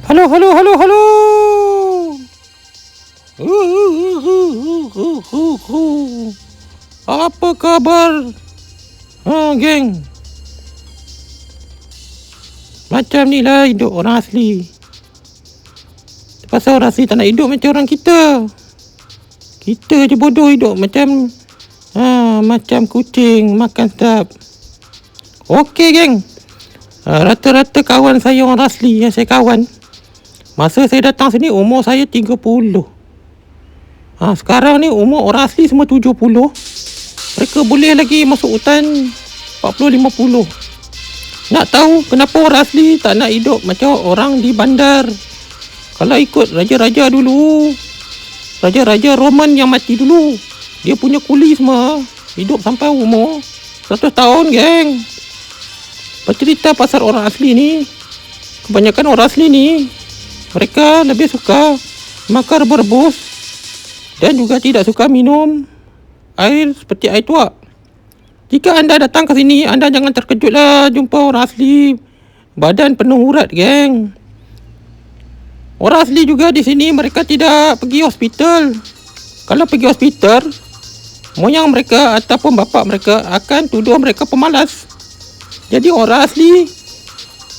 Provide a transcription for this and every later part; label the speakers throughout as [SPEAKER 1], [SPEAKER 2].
[SPEAKER 1] Halo, halo, halo, halo. Apa kabar? Geng. Macam ni lah hidup orang asli. Pasal orang asli tak nak hidup macam orang kita. Kita je bodoh hidup macam macam kucing makan sedap. Okey geng. Rata-rata kawan saya orang asli yang saya kawan, masa saya datang sini umur saya 30. Sekarang ni umur orang asli semua 70. Mereka boleh lagi masuk hutan 40-50. Nak tahu kenapa orang asli tak nak hidup macam orang di bandar? Kalau ikut raja-raja dulu, raja-raja Roman yang mati dulu, dia punya kuli semua hidup sampai umur 100 tahun geng. Bercerita pasal orang asli ni, kebanyakan orang asli ni mereka lebih suka makan rebus dan juga tidak suka minum air seperti air tuak. Jika anda datang ke sini, anda jangan terkejutlah jumpa orang asli badan penuh urat geng. Orang asli juga di sini mereka tidak pergi hospital. Kalau pergi hospital, moyang mereka ataupun bapa mereka akan tuduh mereka pemalas. Jadi orang asli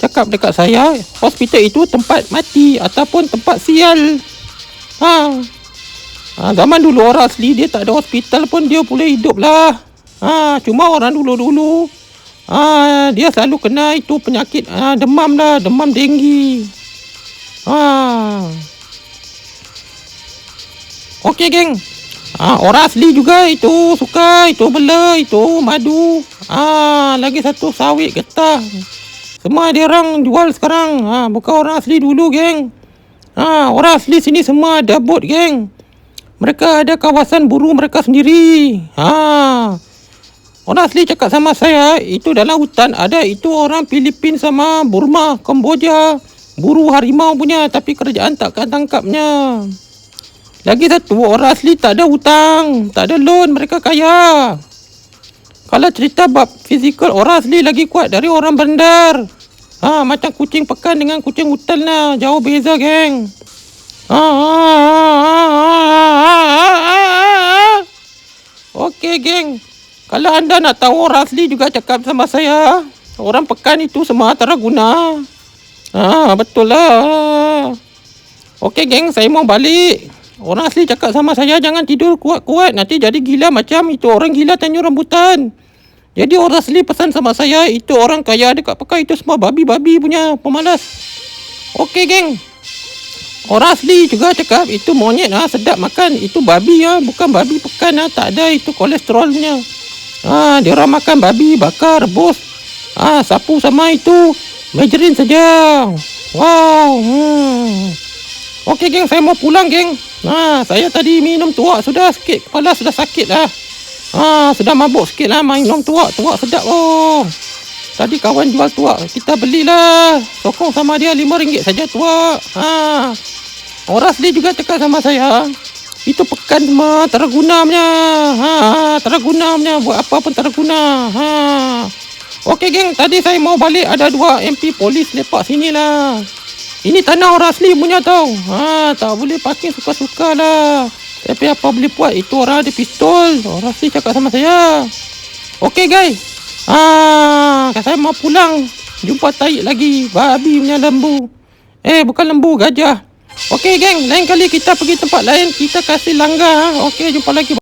[SPEAKER 1] cakap dekat saya, hospital itu tempat mati ataupun tempat sial. Zaman dulu orang asli dia tak ada hospital pun dia boleh hidup lah. Cuma orang dulu-dulu dia selalu kena itu penyakit demam lah, demam denggi. Okey geng. Orang asli juga itu suka itu bela, itu madu. Lagi satu sawit getah. Semua dia orang jual sekarang. Bukan orang asli dulu geng. Orang asli sini semua ada bot geng. Mereka ada kawasan buru mereka sendiri. Orang asli cakap sama saya, itu dalam hutan ada itu orang Filipin sama Burma, Kemboja, buru harimau punya, tapi kerajaan takkan tangkapnya. Lagi satu, orang asli tak ada hutang, tak ada loan, mereka kaya. Kalau cerita bab fizikal, orang asli lagi kuat dari orang bandar. Macam kucing pekan dengan kucing hutan lah, jauh beza geng. Okey geng, kalau anda nak tahu orang asli juga cakap sama saya, orang pekan itu semua tak ada guna. Betul lah. Okey geng, saya mau balik. Orang asli cakap sama saya jangan tidur kuat-kuat, nanti jadi gila macam itu orang gila Tanjung Rambutan. Jadi orang asli pesan sama saya, itu orang kaya dekat Pekan itu semua babi-babi punya pemalas. Okey geng, orang asli juga cakap itu monyet sedap makan, itu babi bukan babi Pekan tak ada itu kolesterolnya. Dia orang makan babi bakar, rebus, sapu sama itu margarin saja. Wow. Okey geng, saya mau pulang geng. Saya tadi minum tuak sudah sikit, kepala sudah sakit lah. Sudah mabuk sikit lah minum tuak sedap. Tadi kawan jual tuak, kita belilah. Sokong sama dia RM5 saja tuak. Orang asli juga cakap sama saya, itu pekan semua terguna punya. Terguna punya, buat apa pun terguna. Okey geng, tadi saya mau balik, ada 2 MP polis lepak sini lah. Ini tanah orang asli punya tau. Tak boleh parking suka-suka lah. Tapi apa boleh buat, itu orang ada pistol. Orang asli cakap sama saya. Okey guys, saya mau pulang. Jumpa tarik lagi, babi punya lembu. Bukan lembu, gajah. Okey geng, lain kali kita pergi tempat lain, kita kasih langgar. Okey, jumpa lagi.